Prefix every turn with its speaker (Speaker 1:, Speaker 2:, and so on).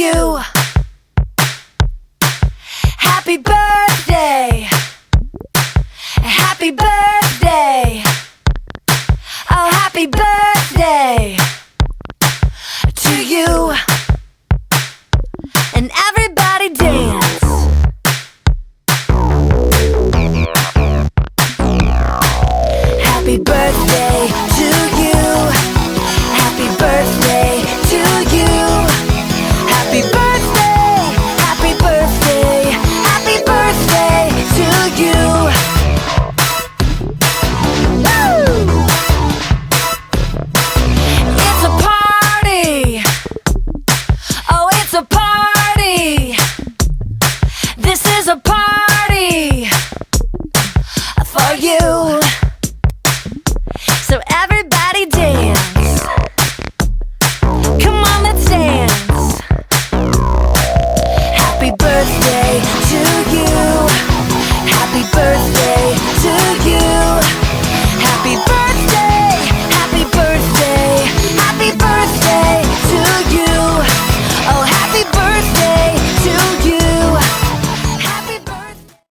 Speaker 1: you. Happy birthday. Happy birthday. Oh, happy birthday to you. And everybody dance. Happy birthday to you. Happy birthday to you. Happy birthday. Happy birthday. Happy birthday to you. Woo! It's a party. Oh, it's a party. This is a party for you. So everybody dance. Come on, let's dance. Happy birthday to